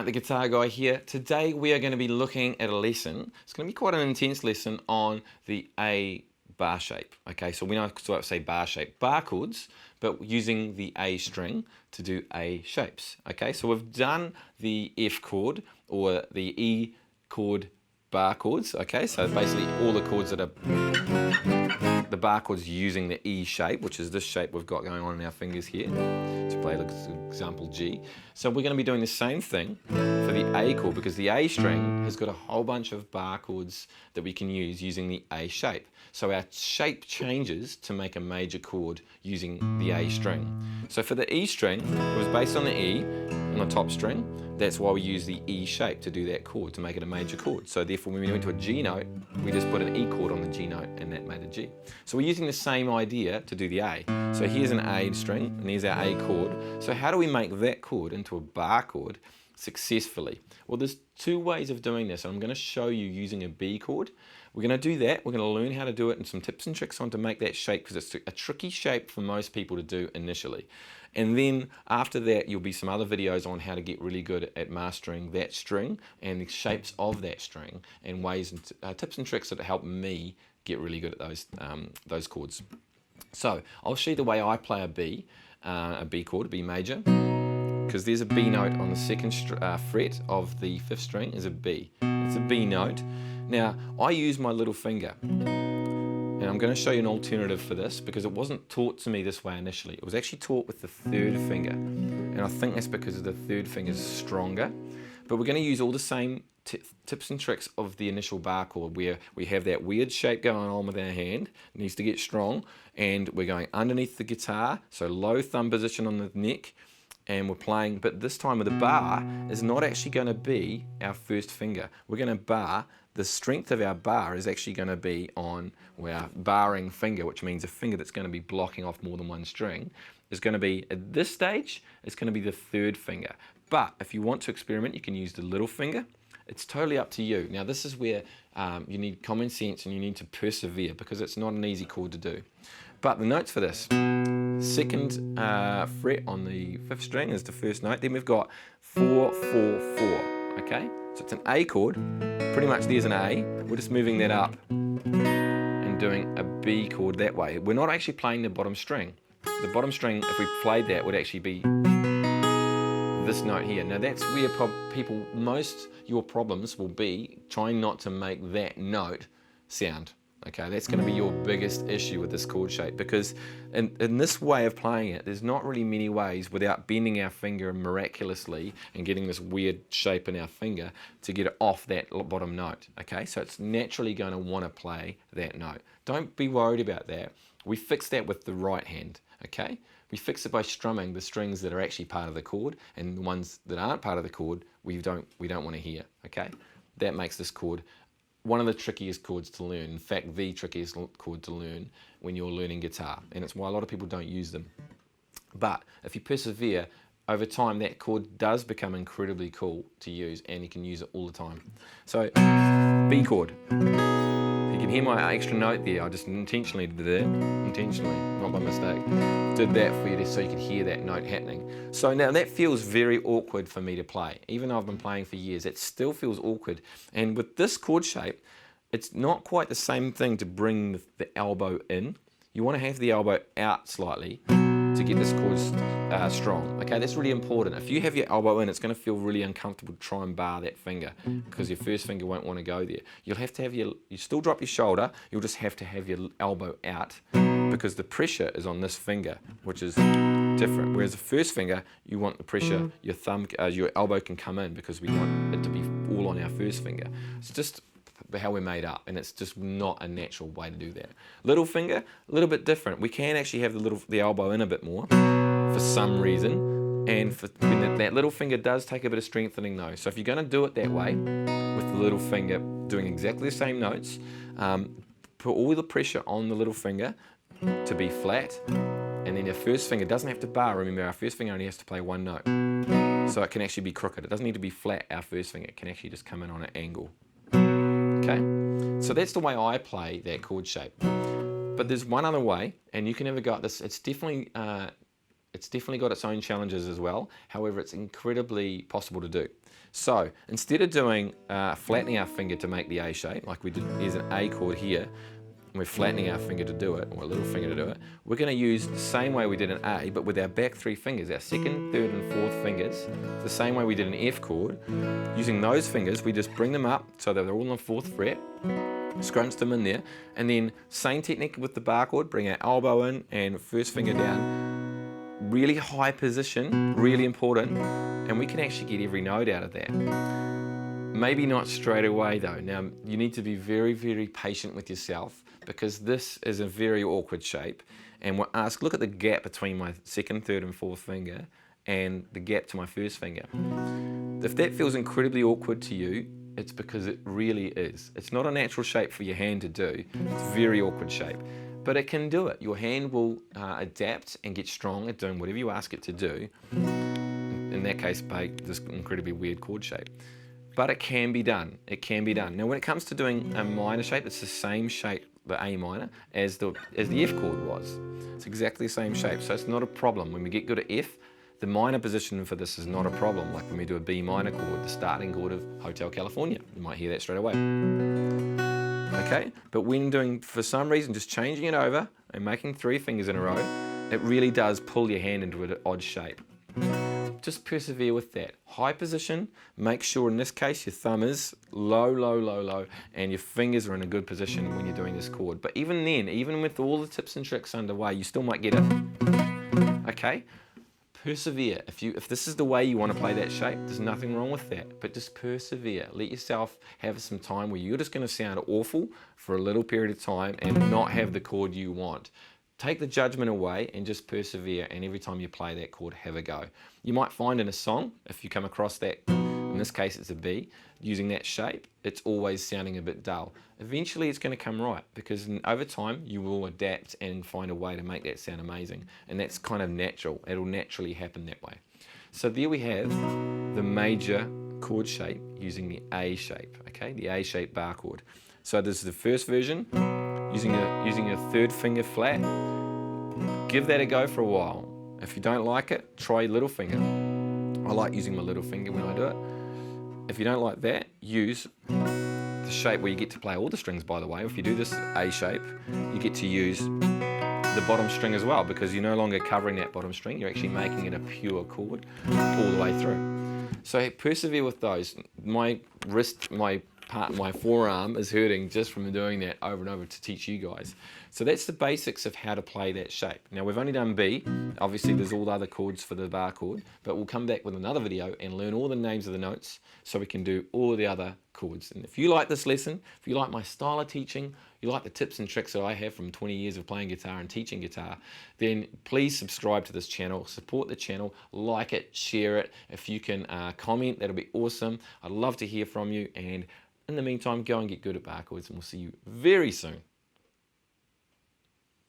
Mark the Guitar Guy here. Today we are going to be looking at a lesson. It's going to be quite an intense lesson on the A bar shape. Okay, so we know I say bar shape, bar chords, but using the A string to do A shapes. Okay, so we've done the F chord or the E chord bar chords. Okay, so basically all the chords that are the bar chords using the E shape, which is this shape we've got going on in our fingers here. To play example G. So we're going to be doing the same thing for the A chord because the A string has got a whole bunch of bar chords that we can use using the A shape. So our shape changes to make a major chord using the A string. So for the E string, it was based on the E on the top string. That's why we use the E shape to do that chord, to make it a major chord. So therefore when we went to a G note, we just put an E chord on the G note and that made a G. So we're using the same idea to do the A. So here's an A string and here's our A chord. So how do we make that chord into a bar chord successfully? Well, there's two ways of doing this. I'm going to show you using a B chord. We're going to do that. We're going to learn how to do it and some tips and tricks on to make that shape because it's a tricky shape for most people to do initially. And then after that, you'll be some other videos on how to get really good at mastering that string and the shapes of that string and ways and tips and tricks that help me get really good at those chords. So I'll show you the way I play a B chord, a B major, because there's a B note on the second fret of the fifth string is a B. It's a B note. Now I use my little finger. And I'm going to show you an alternative for this because it wasn't taught to me this way initially. It was actually taught with the third finger. And I think that's because the third finger is stronger. But we're going to use all the same tips and tricks of the initial bar chord where we have that weird shape going on with our hand. It needs to get strong. And we're going underneath the guitar, so low thumb position on the neck. And we're playing, but this time with the bar is not actually going to be our first finger. We're going to bar, the strength of our bar is actually going to be on our barring finger, which means a finger that's going to be blocking off more than one string is going to be, at this stage, it's going to be the third finger. But if you want to experiment, you can use the little finger. It's totally up to you. Now this is where you need common sense and you need to persevere because it's not an easy chord to do. But the notes for this, second fret on the fifth string is the first note. Then we've got 4, 4, 4. Okay, so it's an A chord. Pretty much there's an A. We're just moving that up and doing a B chord that way. We're not actually playing the bottom string. The bottom string, if we played that, would actually be this note here. Now that's where most your problems will be trying not to make that note sound. Okay, that's going to be your biggest issue with this chord shape because in this way of playing it, there's not really many ways without bending our finger miraculously and getting this weird shape in our finger to get it off that bottom note. Okay, so it's naturally going to want to play that note. Don't be worried about that. We fix that with the right hand. Okay, we fix it by strumming the strings that are actually part of the chord and the ones that aren't part of the chord we don't want to hear. Okay, that makes this chord one of the trickiest chords to learn. In fact, the trickiest chord to learn when you're learning guitar, and it's why a lot of people don't use them. But if you persevere, over time that chord does become incredibly cool to use and you can use it all the time. So, B chord. You can hear my extra note there. I just intentionally did that. Intentionally, not by mistake. Did that for you so you could hear that note happening. So now that feels very awkward for me to play. Even though I've been playing for years, it still feels awkward. And with this chord shape, it's not quite the same thing to bring the elbow in. You want to have the elbow out slightly to get this chord strong. Okay, that's really important. If you have your elbow in, it's going to feel really uncomfortable to try and bar that finger because your first finger won't want to go there. You'll have to have you still drop your shoulder, you'll just have to have your elbow out because the pressure is on this finger, which is different. Whereas the first finger, you want the pressure, your elbow can come in because we want it to be all on our first finger. It's just how we're made up, and it's just not a natural way to do that. Little finger, a little bit different. We can actually have the elbow in a bit more for some reason, and when that little finger does take a bit of strengthening though. So if you're going to do it that way, with the little finger doing exactly the same notes, put all the pressure on the little finger to be flat, and then your first finger doesn't have to bar. Remember, our first finger only has to play one note, so it can actually be crooked. It doesn't need to be flat, our first finger. It can actually just come in on an angle. Okay, so that's the way I play that chord shape. But there's one other way, and you can have a go at this. It's definitely It's definitely got its own challenges as well. However, it's incredibly possible to do. So instead of doing flattening our finger to make the A shape, like we did, here's an A chord here, and we're flattening our finger to do it, or a little finger to do it, we're going to use the same way we did an A, but with our back 3 fingers, our second, third, and fourth fingers, the same way we did an F chord. Using those fingers, we just bring them up so that they're all on the 4th fret, scrunch them in there, and then same technique with the bar chord, bring our elbow in and first finger down, really high position, really important, and we can actually get every note out of that. Maybe not straight away though. Now you need to be very, very patient with yourself, because this is a very awkward shape, and we'll ask, look at the gap between my second, third, and fourth finger and the gap to my first finger. If that feels incredibly awkward to you, it's because it really is. It's not a natural shape for your hand to do. It's a very awkward shape, but it can do it. Your hand will adapt and get strong at doing whatever you ask it to do. In that case, make this incredibly weird chord shape. But it can be done. It can be done. Now, when it comes to doing a minor shape, it's the same shape, the A minor, as the F chord was. It's exactly the same shape, so it's not a problem. When we get good at F, the minor position for this is not a problem, like when we do a B minor chord, the starting chord of Hotel California. You might hear that straight away. Okay, but when doing, for some reason, just changing it over and making 3 fingers in a row, it really does pull your hand into an odd shape. Just persevere with that. High position, make sure in this case your thumb is low, low, low, low, and your fingers are in a good position when you're doing this chord. But even then, even with all the tips and tricks underway, you still might get it. Okay? Persevere. If this is the way you want to play that shape, there's nothing wrong with that, but just persevere. Let yourself have some time where you're just going to sound awful for a little period of time and not have the chord you want. Take the judgment away and just persevere, and every time you play that chord, have a go. You might find in a song, if you come across that, in this case it's a B, using that shape, it's always sounding a bit dull. Eventually it's going to come right, because over time you will adapt and find a way to make that sound amazing, and that's kind of natural. It'll naturally happen that way. So there we have the major chord shape using the A shape, okay, the A shape bar chord. So this is the first version, using a 3rd finger flat. Give that a go for a while. If you don't like it, try your little finger. I like using my little finger when I do it. If you don't like that, use the shape where you get to play all the strings, by the way. If you do this A shape, you get to use the bottom string as well, because you're no longer covering that bottom string, you're actually making it a pure chord all the way through. So persevere with those. My wrist, my forearm is hurting just from doing that over and over to teach you guys. So that's the basics of how to play that shape. Now we've only done B, obviously there's all the other chords for the bar chord, but we'll come back with another video and learn all the names of the notes so we can do all the other chords. And if you like this lesson, if you like my style of teaching, you like the tips and tricks that I have from 20 years of playing guitar and teaching guitar, then please subscribe to this channel, support the channel, like it, share it. If you can comment, that'll be awesome. I'd love to hear from you, and in the meantime, go and get good at bar chords, and we'll see you very soon.